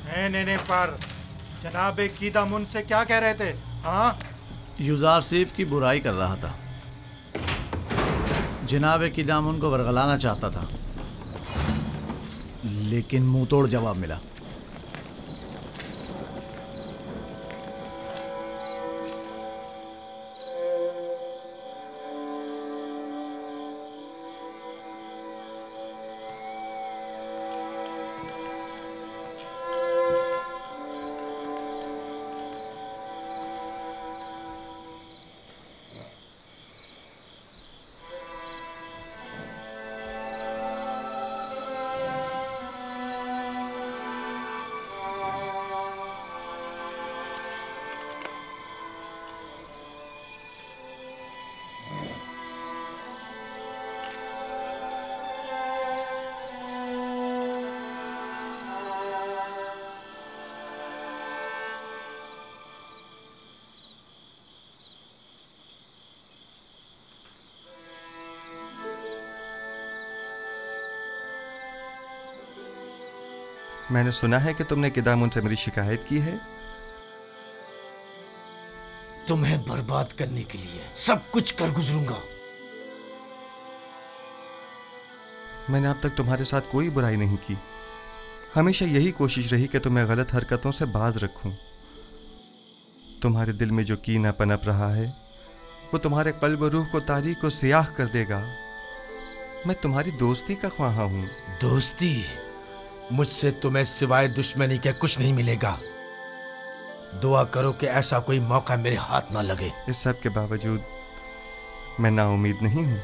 नहीं पर जनाब कीदामुन से क्या कह रहे थे? हाँ, यूजारसीफ की बुराई कर रहा था। जनाब कीदामुन को बरगलाना चाहता था, लेकिन मुंह तोड़ जवाब मिला। मैंने सुना है कि तुमने कीदामुन से मेरी शिकायत की है। तुम्हें बर्बाद करने के लिए सब कुछ कर गुजरूंगा। मैंने अब तक तुम्हारे साथ कोई बुराई नहीं की। हमेशा यही कोशिश रही कि तुम्हें गलत हरकतों से बाज रखूं। तुम्हारे दिल में जो कीना पनप रहा है वो तुम्हारे कल्ब रूह को तारीक और सियाह कर देगा। मैं तुम्हारी दोस्ती का ख्वाहा हूं। दोस्ती? मुझसे तुम्हें सिवाय दुश्मनी के कुछ नहीं मिलेगा। दुआ करो कि ऐसा कोई मौका मेरे हाथ ना लगे। इस सब के बावजूद मैं नाउम्मीद नहीं हूं।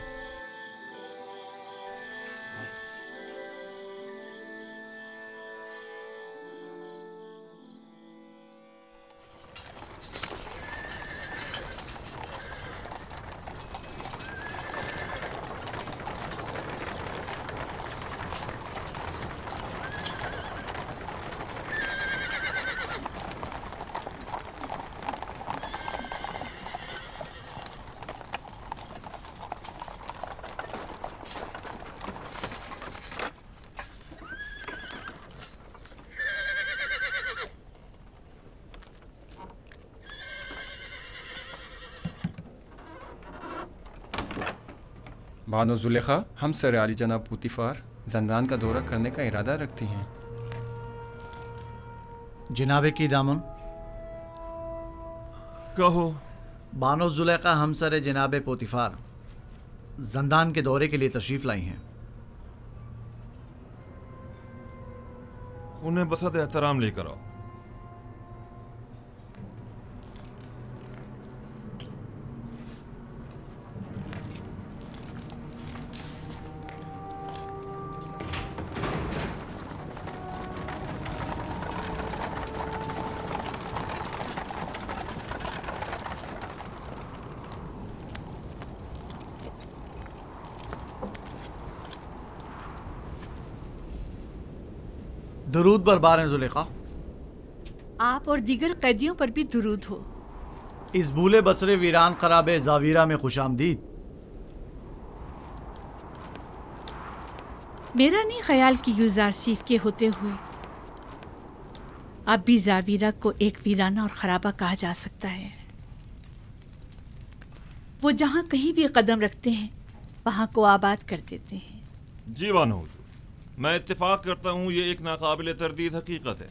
बानो जुलेखा, हम सर आली जनाब पुतिफार जंदान का दौरा करने का इरादा रखती हैं। जनाब कीदामुन, कहो। बानो जुलेखा हमसर जनाब पोतिफार जंदान के दौरे के लिए तशरीफ लाई हैं। उन्हें बसद एहतराम लेकर आओ। दुरूद बरबार हैं जुलेखा। आप और दीगर कैदियों पर भी दुरूद हो। इस भूले बसरे वीरान खराबे जावीरा में खुशामदीद। मेरा नहीं ख्याल कि यूजारसीफ के होते हुए अब भी जावीरा को एक वीराना और खराबा कहा जा सकता है। वो जहाँ कहीं भी कदम रखते हैं वहाँ को आबाद कर देते हैं। जी बानो हुजूर, मैं इत्तेफाक करता हूँ, ये एक नाकाबिल तरदीद हकीकत है।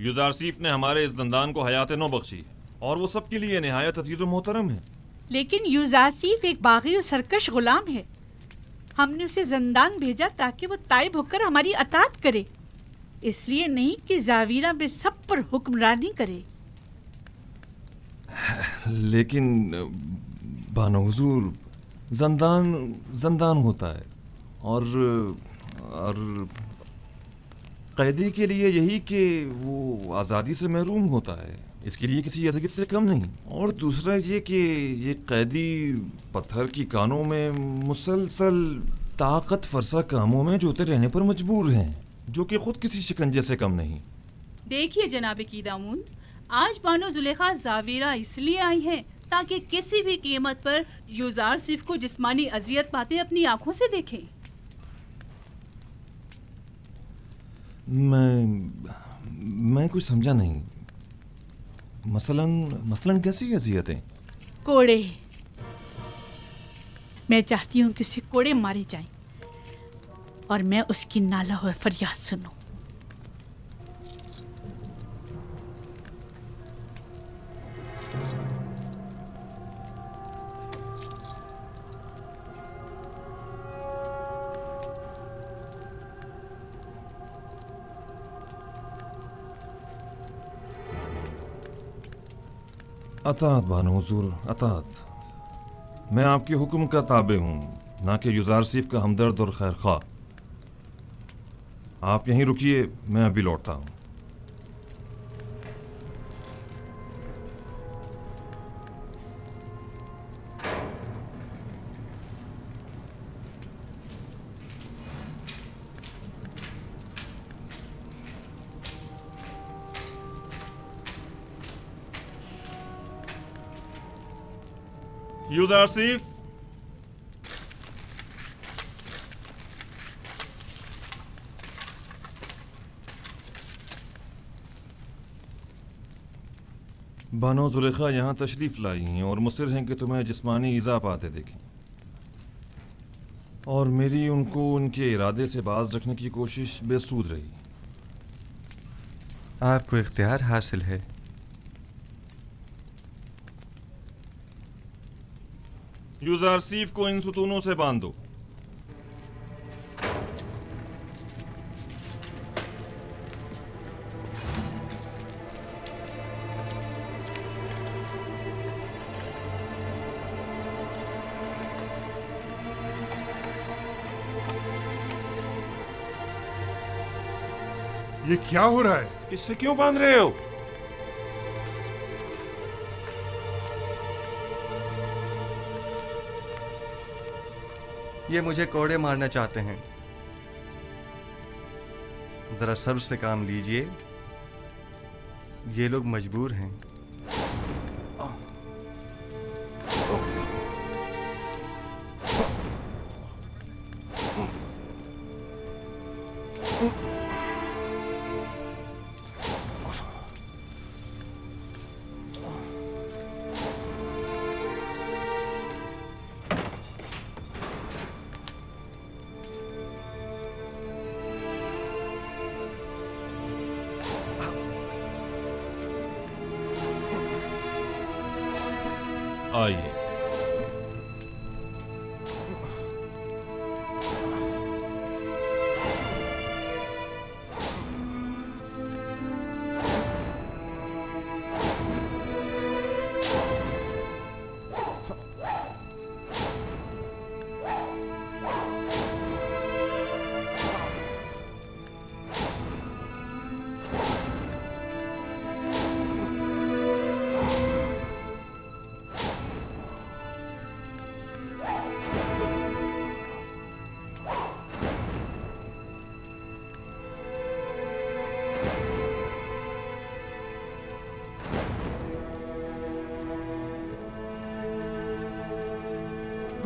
यूजारसीफ ने हमारे इस जंदान को हयात नौ बख्शी है और वो सबके लिए नहायत अजीज और मोहतरम है। लेकिन यूजारसीफ एक बागी और सरकश गुलाम है। हमने उसे जंदान भेजा ताकि वो ताइब होकर हमारी अतात करे, इसलिए नहीं कि जावीरा में सब पर हुक्मरानी करे। लेकिन बानो हुजूर, जंदान जंदान होता है और कैदी के लिए यही कि वो आज़ादी से महरूम होता है, इसके लिए किसी अज़ियत से कम नहीं। और दूसरा ये कि ये कैदी पत्थर की कानों में मुसलसल ताकत फरसा कामों में जोते रहने पर मजबूर हैं, जो कि खुद किसी शिकंजे से कम नहीं। देखिए जनाब कीदामुन, आज बानो जुलेखा जावीरा इसलिए आई हैं ताकि किसी भी कीमत पर यूजारसीफ को जिस्मानी अजियत पाते अपनी आंखों से देखें। मैं कुछ समझा नहीं। मसलन कैसी अजियतें? कोड़े। मैं चाहती हूँ कि उसे कोड़े मारे जाएं और मैं उसकी नाला और फरियाद सुनूं। अतात बानो हुजूर, अतात। मैं आपके हुक्म का ताबे हूँ, ना कि युजारसीफ का हमदर्द और खैर खा। आप यहीं रुकिए, मैं अभी लौटता हूँ। युजारसीफ, बानो जुलेखा यहाँ तशरीफ लाई हैं और मुसिर हैं कि तुम्हें जिस्मानी ईज़ा पाते देखें, और मेरी उनको उनके इरादे से बाज रखने की कोशिश बेसूद रही। आपको इख्तियार हासिल है। युजारसीफ को इन सुतूनों से बांध दो। ये क्या हो रहा है? इससे क्यों बांध रहे हो? ये मुझे कोड़े मारना चाहते हैं। जरा सब्र से काम लीजिए, ये लोग मजबूर हैं। आइए।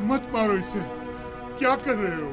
मत मारो इसे, क्या कर रहे हो?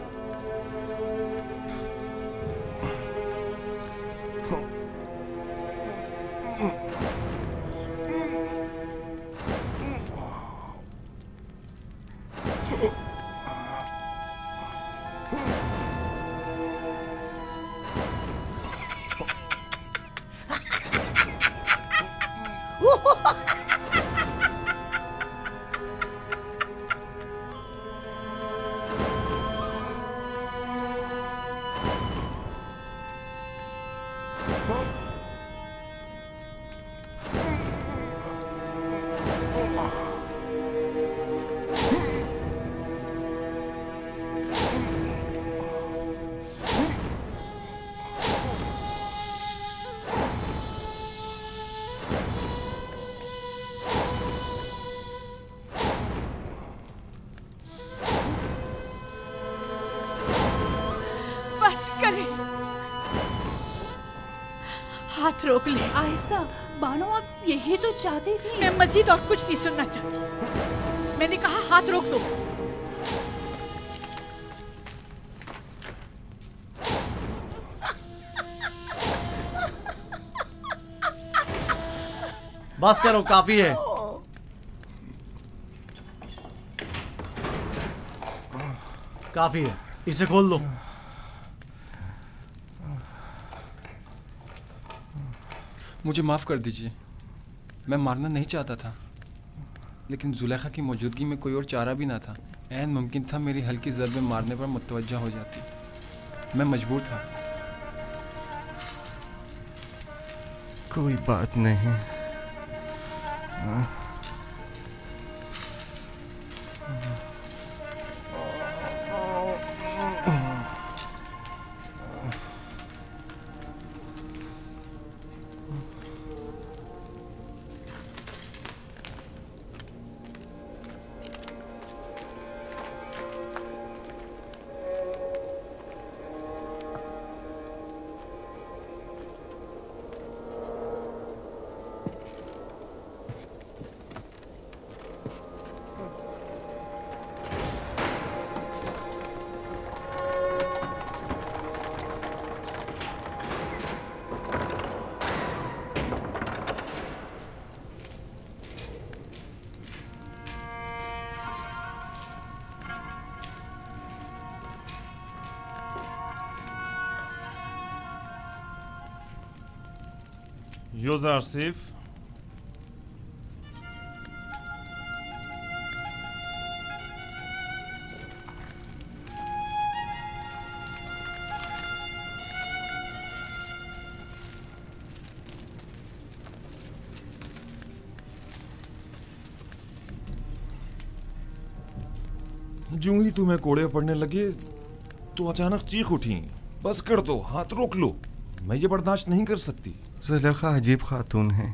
हाथ रोक ले। आहिस्ता। बानो, आप यही तो चाहती थी। मैं मजीद और कुछ नहीं सुनना चाहती। मैंने कहा हाथ रोक दो। बस करो, काफी है। काफी है, इसे खोल दो। मुझे माफ़ कर दीजिए, मैं मारना नहीं चाहता था, लेकिन जुलेखा की मौजूदगी में कोई और चारा भी ना था। ऐन मुमकिन था मेरी हल्की ज़रबे मारने पर मुतवज्जा हो जाती। मैं मजबूर था। कोई बात नहीं। यूज़ारसिफ, जूं ही तुम्हें कोड़े पड़ने लगे तो अचानक चीख उठी। बस कर दो, हाथ रोक लो, मैं ये बर्दाश्त नहीं कर सकती। जुलेखा अजीब खातून है,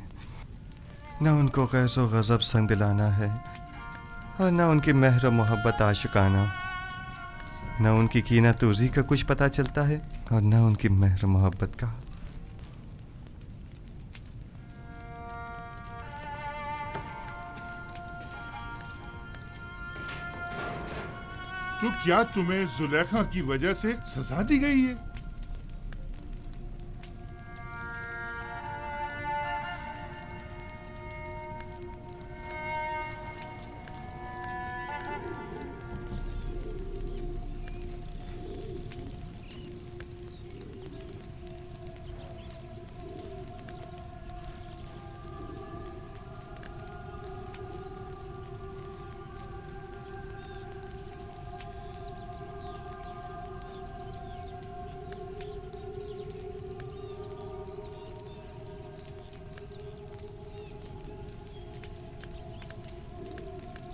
न उनको गैज़ो गज़ब संग दिलाना है और न उनकी महर मोहब्बत आशिकाना, न उनकी कीना तूज़ी का कुछ पता चलता है और न उनकी महर मोहब्बत का। तो क्या तुम्हें जुलेखा की वजह से सजा दी गई है?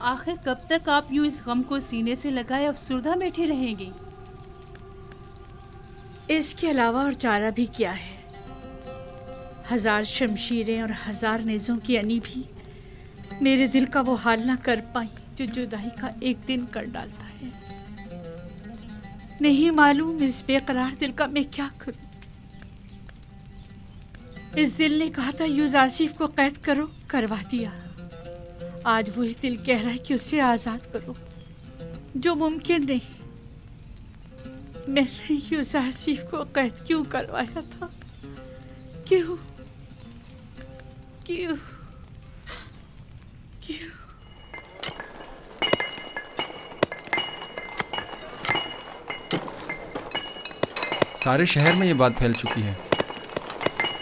आखिर कब तक आप यूं इस गम को सीने से लगाए अफसुर्दा बैठी रहेंगी? इसके अलावा और चारा भी क्या है? 1000 शमशीरें और 1000 नेज़ों की अनी भी मेरे दिल का वो हाल ना कर पाई जो जुदाई का एक दिन कर डालता है। नहीं मालूम इस बेकरार दिल का मैं क्या करूं। इस दिल ने कहा था यूज़ारसिफ को कैद करो, करवा दिया। आज वही दिल कह रहा है कि उसे आज़ाद करो, जो मुमकिन नहीं। मैंने यूज़ारसिफ को कैद क्यों करवाया था? क्यों क्यों क्यों? सारे शहर में ये बात फैल चुकी है।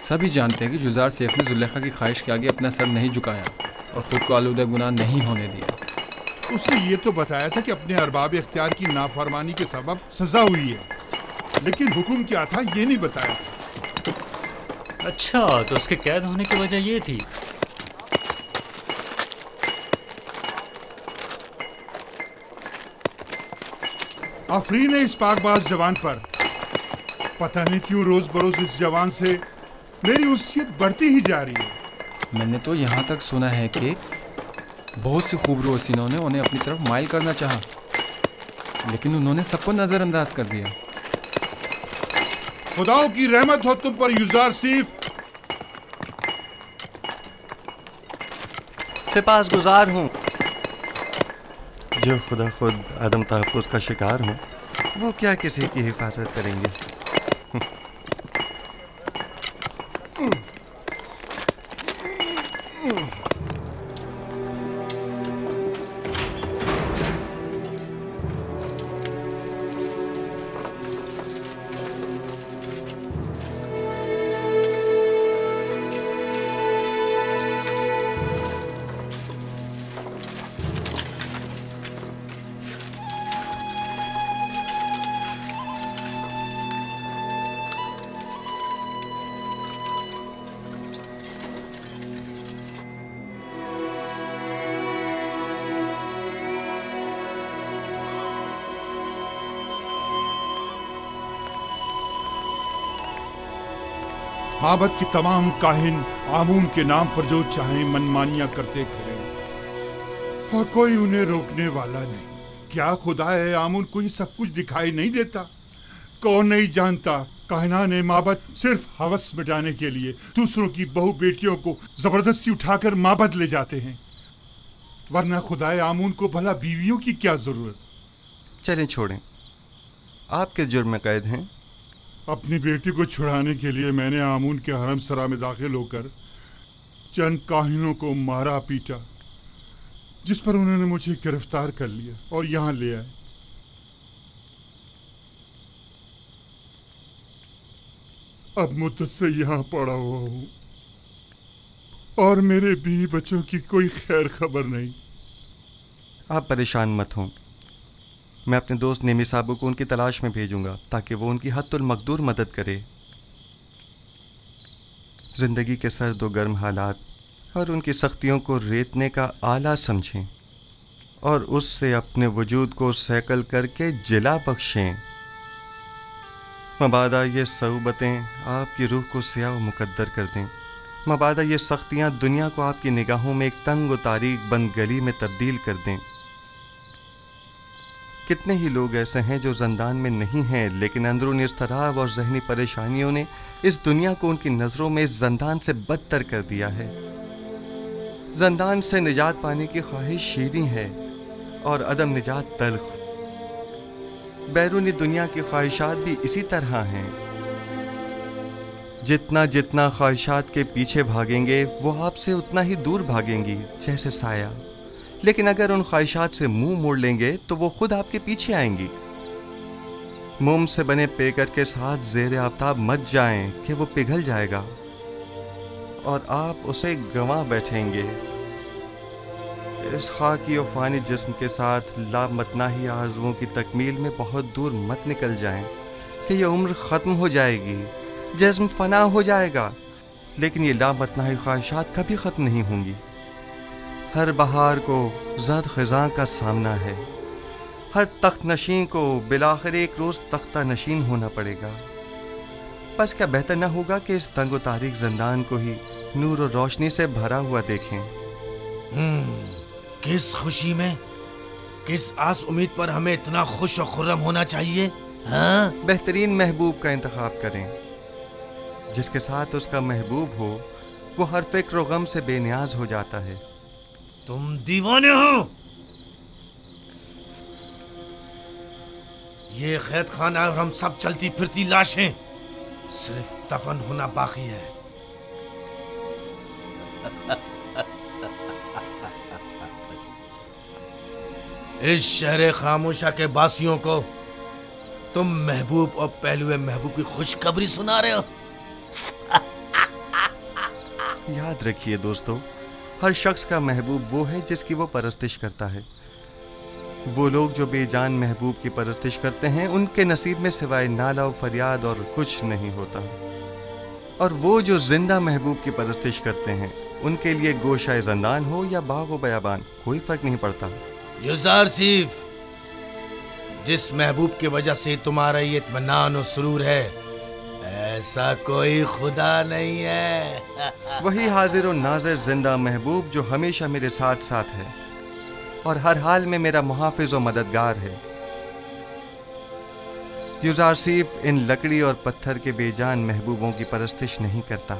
सभी जानते हैं कि यूज़ारसिफ ने जुलेखा की ख्वाहिश के आगे अपना सर नहीं झुकाया और ख़ुद को आलूदा गुनाह नहीं होने दिया। उसने ये तो बताया था कि अपने अरबाब इख्तियार की नाफरमानी के सबब सजा हुई है, लेकिन हुक्म क्या था ये नहीं बताया। अच्छा, तो उसके कैद होने की वजह ये थी। आफरीन है इस पाकबाज जवान पर। पता नहीं क्यों रोज बरोज इस जवान से मेरी उस्सियत बढ़ती ही जा रही है। मैंने तो यहाँ तक सुना है कि बहुत से खूबरू हसीनों ने उन्हें अपनी तरफ माइल करना चाहा, लेकिन उन्होंने सबको नज़रअंदाज कर दिया। खुदाओं की रहमत हो तुम पर यूज़ारसिफ। सिपासगुजार हूँ। जो खुदा खुद आदम तहफ़्फ़ुज़ का शिकार हो, वो क्या किसी की हिफाजत करेंगे। माबद के तमाम काहिन आमून के नाम पर जो चाहे मनमानियां करते फिरें और कोई उन्हें रोकने वाला नहीं। क्या खुदा है आमून को ये सब कुछ दिखाई नहीं देता? कौन नहीं जानता काहिनाने माबद सिर्फ हवस मिटाने के लिए दूसरों की बहू बेटियों को जबरदस्ती उठाकर माबद ले जाते हैं, वरना खुदाए आमून को भला बीवियों की क्या जरूरत। चलें छोड़ें, आप किस जुर्म में कैद हैं? अपनी बेटी को छुड़ाने के लिए मैंने आमून के हरम सरा में दाखिल होकर चंद काहिनों को मारा पीटा, जिस पर उन्होंने मुझे गिरफ्तार कर लिया और यहाँ ले आए। अब मुद्दत से यहाँ पड़ा हुआ हूँ और मेरे बीवी बच्चों की कोई खैर खबर नहीं। आप परेशान मत हों, मैं अपने दोस्त नेमी साहब को उनकी तलाश में भेजूंगा ताकि वो उनकी हद्दुल मकदूर मदद करे। जिंदगी के सर्द और गर्म हालात और उनकी सख्तियों को रेतने का आला समझें और उससे अपने वजूद को सैकल करके जिला बख्शें। मबादा ये सऊबतें आपकी रूह को स्याह व मुकद्दर कर दें। मबादा ये सख्तियाँ दुनिया को आपकी निगाहों में एक तंग व तारीक बंद गली में तब्दील कर दें। कितने ही लोग ऐसे हैं जो ज़ंदान में नहीं हैं, लेकिन अंदरूनी इज़्तिराब और ज़हनी परेशानियों ने इस दुनिया को उनकी नज़रों में इस ज़ंदान से बदतर कर दिया है। ज़ंदान से निजात पाने की ख्वाहिश शीरीं है और अदम निजात तल्ख। बैरूनी दुनिया की ख्वाहिशात भी इसी तरह हैं। जितना जितना ख्वाहिशात के पीछे भागेंगे वो आपसे उतना ही दूर भागेंगी, जैसे साया। लेकिन अगर उन ख्वाहिशात से मुंह मोड़ लेंगे तो वो खुद आपके पीछे आएंगी। मोम से बने पेकर के साथ ज़ेरे आफ्ताब मत जाएं कि वो पिघल जाएगा और आप उसे गंवा बैठेंगे। इस खाकी और फानी जिस्म के साथ लामतनाही आरज़ुओं की तकमील में बहुत दूर मत निकल जाएं कि ये उम्र ख़त्म हो जाएगी, जिस्म फना हो जाएगा, लेकिन ये लामतनाही ख्वाहिशात कभी ख़त्म नहीं होंगी। हर बहार को ज़द ख़िज़ां का सामना है। हर तख्त नशीं को बिलाखिर एक रोज़ तख्ता नशीन होना पड़ेगा। बस क्या बेहतर न होगा कि इस तंग व तारीक ज़ंदान को ही नूर और रोशनी से भरा हुआ देखें। किस खुशी में, किस आस उम्मीद पर हमें इतना खुश और खुर्रम होना चाहिए? हाँ? बेहतरीन महबूब का इंतखाब करें। जिसके साथ उसका महबूब हो वो हर फिक्र व गम से बेनियाज हो जाता है। तुम दीवाने हो। ये कैद खाना और हम सब चलती फिरती लाशें, सिर्फ दफन होना बाकी है। इस शहर खामोशा के बासियों को तुम महबूब और पहलुए महबूब की खुशखबरी सुना रहे हो। याद रखिए दोस्तों, हर शख्स का महबूब वो है जिसकी वो परस्तिश करता है। वो लोग जो बेजान महबूब की परस्तिश करते हैं उनके नसीब में सिवाय नाला और फरियाद और कुछ नहीं होता, और वो जो जिंदा महबूब की परस्तिश करते हैं उनके लिए गोशाए ज़ंदान हो या बाग व बयाबान कोई फर्क नहीं पड़ता। युज़ार सीफ, जिस महबूब की वजह से तुम्हारा ये इत्मीनान और सुरूर है, ऐसा कोई खुदा नहीं है। वही हाजिर और नाज़िर जिंदा महबूब जो हमेशा मेरे साथ साथ है और हर हाल में मेरा मुहाफिज और मददगार है। युज़ार सीफ इन लकड़ी और पत्थर के बेजान महबूबों की परस्तिश नहीं करता।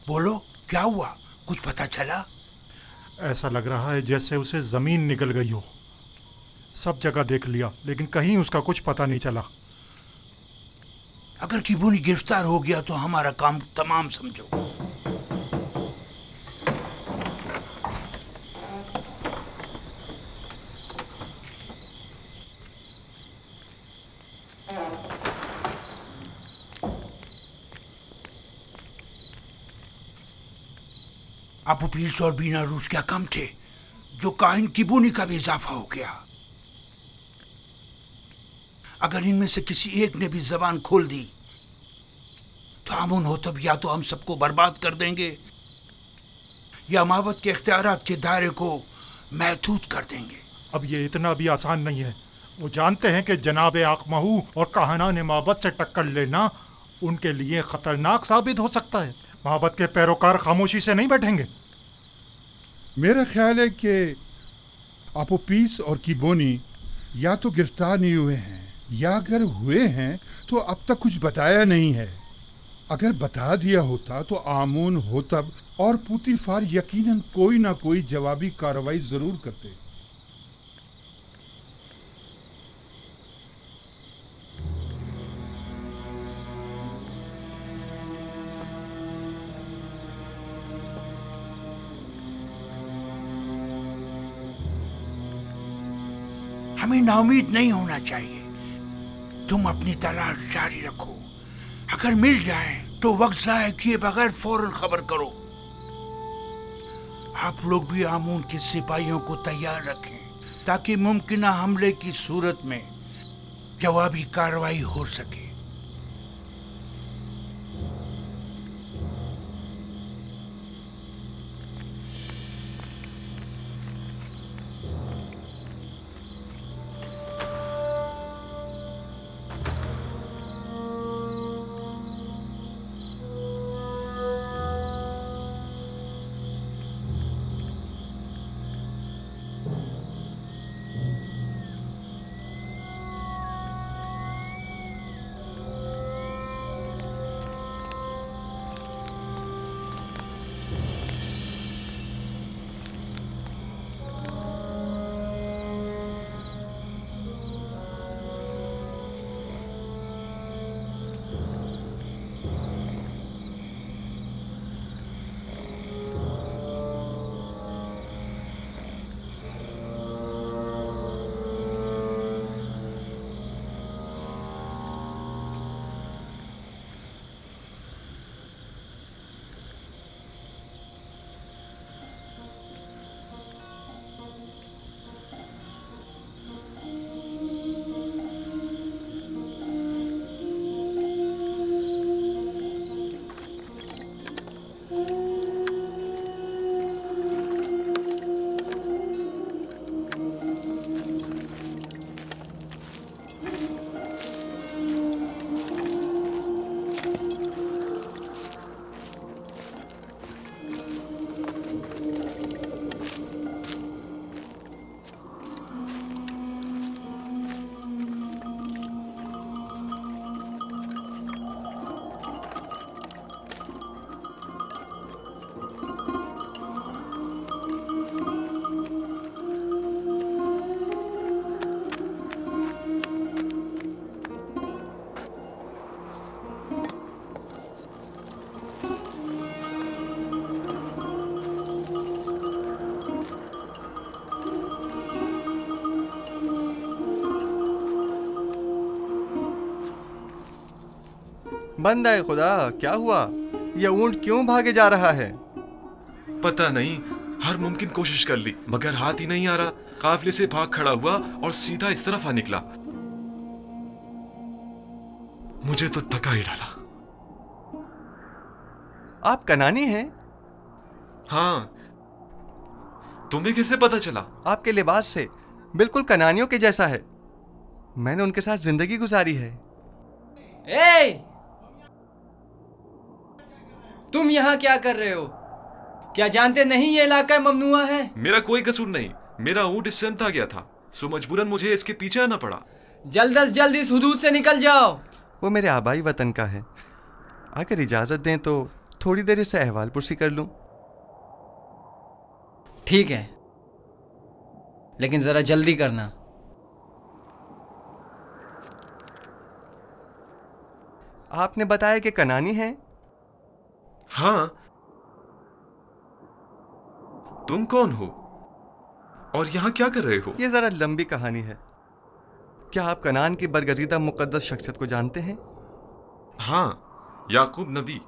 बोलो, क्या हुआ? कुछ पता चला? ऐसा लग रहा है जैसे उसे जमीन निकल गई हो। सब जगह देख लिया लेकिन कहीं उसका कुछ पता नहीं चला। अगर किबूनी गिरफ्तार हो गया तो हमारा काम तमाम समझो। अबू पील्स और बीना रूस क्या कम थे जो काहिन किबूनी का भी इजाफा हो गया। अगर इनमें से किसी एक ने भी जबान खोल दी तो आमून हो तब या तो हम सबको बर्बाद कर देंगे या माबद के इख्तियारात के दायरे को महदूद कर देंगे। अब ये इतना भी आसान नहीं है। वो जानते हैं कि जनाब आकमहू और काहनान माबद से टक्कर लेना उनके लिए खतरनाक साबित हो सकता है। माबद के पैरोकार खामोशी से नहीं बैठेंगे। मेरा ख्याल है कि अपोपीस और किबोनी या तो गिरफ्तार नहीं हुए हैं या अगर हुए हैं तो अब तक कुछ बताया नहीं है। अगर बता दिया होता तो आमून होतब और पुतीफार यकीनन कोई ना कोई जवाबी कार्रवाई जरूर करते। हमें नाउमीद नहीं होना चाहिए। तुम अपनी तलाश जारी रखो। अगर मिल जाए तो वक्त जाया किए बगैर फौरन खबर करो। आप लोग भी आमून के सिपाहियों को तैयार रखें ताकि मुमकिन हमले की सूरत में जवाबी कार्रवाई हो सके। बंद है खुदा, क्या हुआ? यह ऊंट क्यों भागे जा रहा है? पता नहीं, हर मुमकिन कोशिश कर ली मगर हाथ ही नहीं आ रहा। काफिले से भाग खड़ा हुआ और सीधा इस तरफ आ निकला। मुझे तो थका ही डाला। आप कनानी हैं? हाँ, तुम्हें कैसे पता चला? आपके लिबास से बिल्कुल कनानियों के जैसा है। मैंने उनके साथ जिंदगी गुजारी है। ए! तुम यहाँ क्या कर रहे हो? क्या जानते नहीं ये इलाका ममनुआ है? मेरा कोई कसूर नहीं, मेरा ऊंट इससे अनथा गया था, सो मजबूरन मुझे इसके पीछे आना पड़ा। जल्द से जल्द इस हुदूद से निकल जाओ। वो मेरे आबाई वतन का है। अगर इजाजत दें तो थोड़ी देर इससे अहवाल पुरसी कर लूं। ठीक है, लेकिन जरा जल्दी करना। आपने बताया कि कनानी है? हाँ। तुम कौन हो और यहाँ क्या कर रहे हो? ये जरा लंबी कहानी है। क्या आप कनान की बरगजीदा मुकद्दस शख्सियत को जानते हैं? हाँ, याकूब नबी,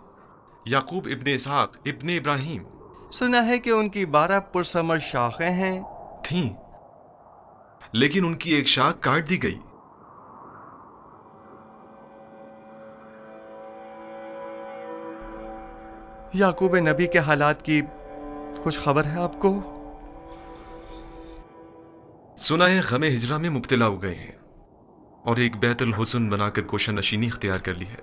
याकूब इब्ने इसहाक इब्ने इब्राहिम। सुना है कि उनकी 12 पुरसमर शाखें हैं। थीं, लेकिन उनकी एक शाख काट दी गई। याकूब नबी के हालात की कुछ खबर है आपको? सुना है गमे हिजरा में मुब्तला हो गए हैं और एक बैतुल हुस्न बनाकर कोशा नशीनी इख्तियार कर ली है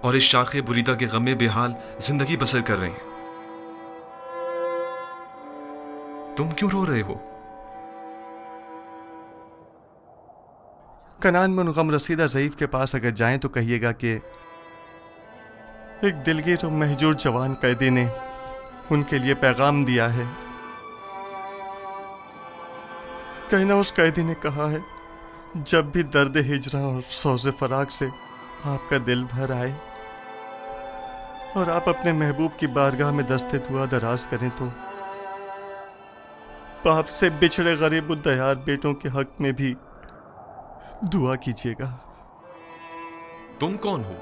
और इस शाखे बुरीदा के गमे बेहाल जिंदगी बसर कर रहे हैं। तुम क्यों रो रहे हो? कनान में उन गम रसीदा ज़ईफ के पास अगर जाएं तो कहिएगा कि एक दिलगीर और महजूर जवान कैदी ने उनके लिए पैगाम दिया है। कहना उस कैदी ने कहा है, जब भी दर्द हिजरा और सोज़े फराग से आपका दिल भर आए और आप अपने महबूब की बारगाह में दस्ते दुआ दराज करें तो बाप से बिछड़े गरीब दयार बेटों के हक में भी दुआ कीजिएगा। तुम कौन हो?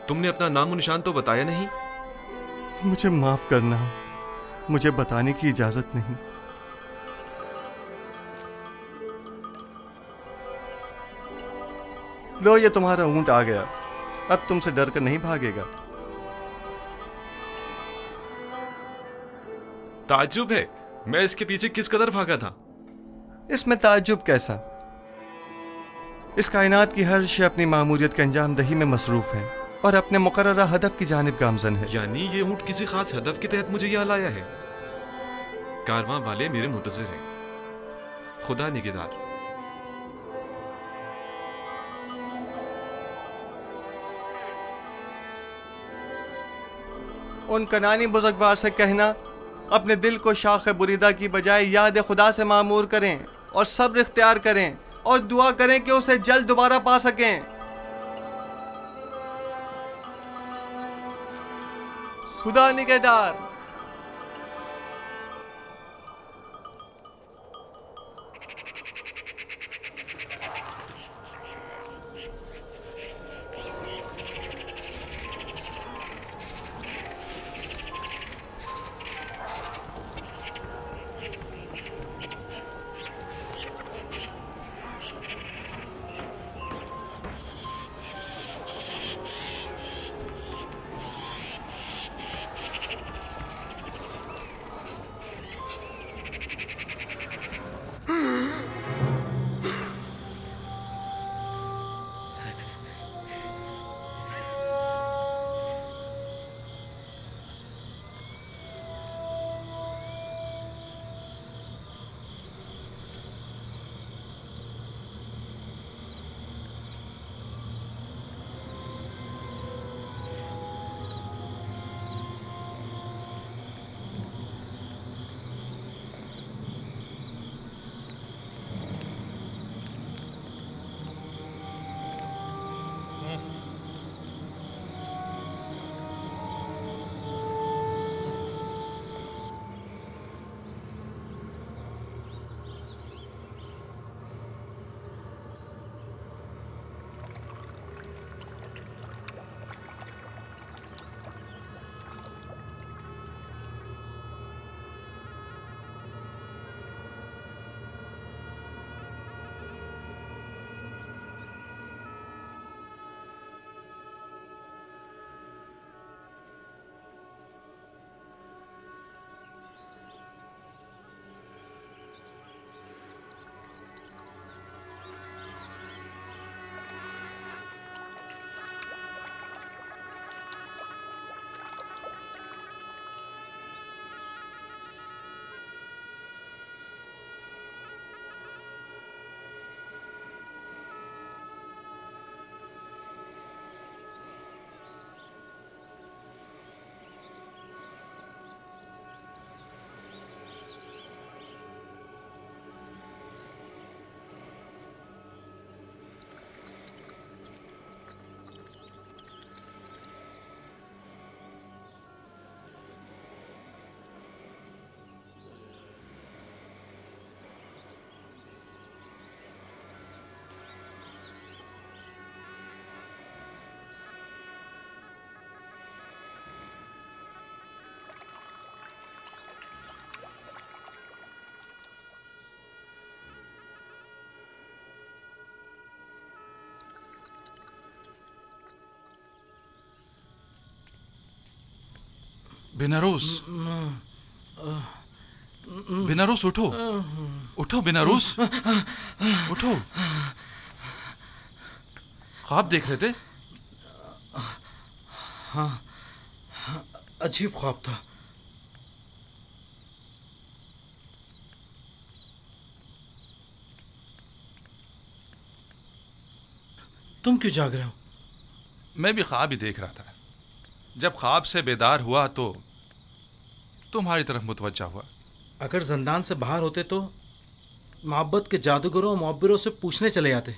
तुमने अपना नाम निशान तो बताया नहीं। मुझे माफ करना, मुझे बताने की इजाजत नहीं। लो, ये तुम्हारा ऊंट आ गया, अब तुमसे डर कर नहीं भागेगा। ताज्जुब है, मैं इसके पीछे किस कदर भागा था। इसमें ताज्जुब कैसा? इस कायनात की हर शय अपनी मामूलियत के अंजाम दही में मसरूफ है और अपने मुकर्ररा हदफ की जानिब गामजन है। यानी ये ऊंट किसी खास हदफ के तहत मुझे यहाँ लाया है। कारवां वाले मेरे मुंतज़िर हैं। खुदा निगहदार। उन कनानी बुज़ुर्गवार से कहना अपने दिल को शाख बुरीदा की बजाय याद खुदा से मामूर करें और सब्र इख्तियार करें और दुआ करें कि उसे जल्द दोबारा पा सकें। खुदा निगहदार। बेनारोस, बेनारोस उठो, उठो बेनारोस, उठो। ख्वाब देख रहे थे? हाँ, अजीब ख्वाब था। तुम क्यों जाग रहे हो? मैं भी ख्वाब ही देख रहा था। जब ख्वाब से बेदार हुआ तो तुम्हारी तरफ मुतवज्जा हुआ। अगर जिंदान से बाहर होते तो मोहब्बत के जादूगरों और मुअब्बिरों से पूछने चले जाते,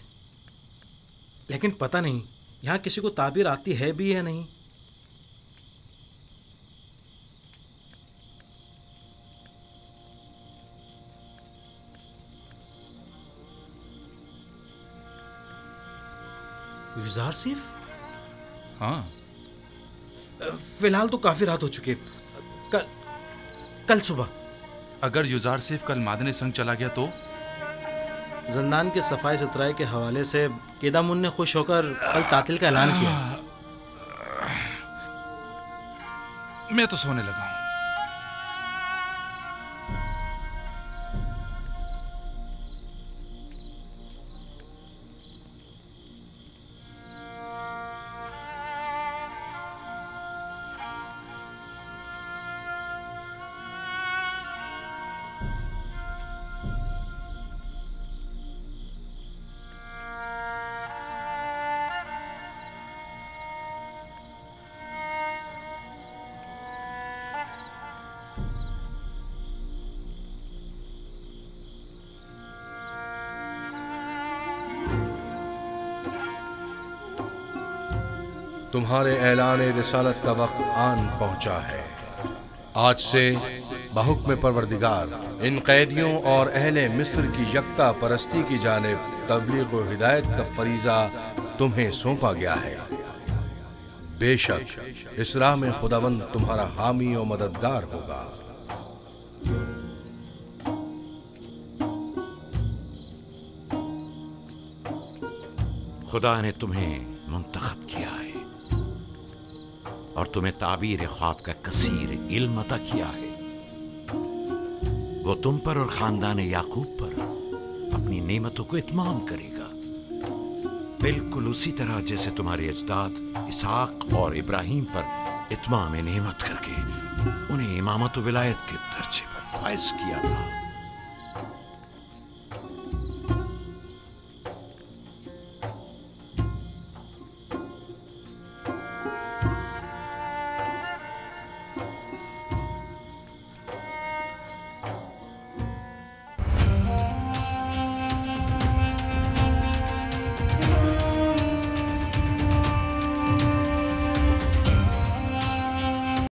लेकिन पता नहीं यहाँ किसी को ताबीर आती है भी या नहीं। युजार सिर्फ? हाँ, फिलहाल तो काफी रात हो चुकी है। कल सुबह अगर युजार सिर्फ कल मादने संग चला गया तो? जिंदान के सफाई सुथराई के हवाले से केदामुन ने खुश होकर कल तातिल का ऐलान किया। मैं तो सोने लगा हूं। तुम्हारे ऐलान रिसालत का वक्त आन पहुंचा है। आज से बहुक्म परवरदिगार इन कैदियों और अहले मिस्र की यकता परस्ती की जानिब तबलीग व हिदायत का फरीजा तुम्हें सौंपा गया है। बेशक इस राह में खुदावंद तुम्हारा हामी और मददगार होगा। खुदा ने तुम्हें मुंतखब किया है और तुम्हें ताबीर ख्वाब का कसीर इल्म अता किया है। वो तुम पर और खानदान याकूब पर अपनी नेमतों को इत्माम करेगा, बिल्कुल उसी तरह जैसे तुम्हारे अजदाद इसहाक और इब्राहिम पर इत्माम नेमत करके उन्हें इमामत व विलायत के दर्जे पर फाइज किया था।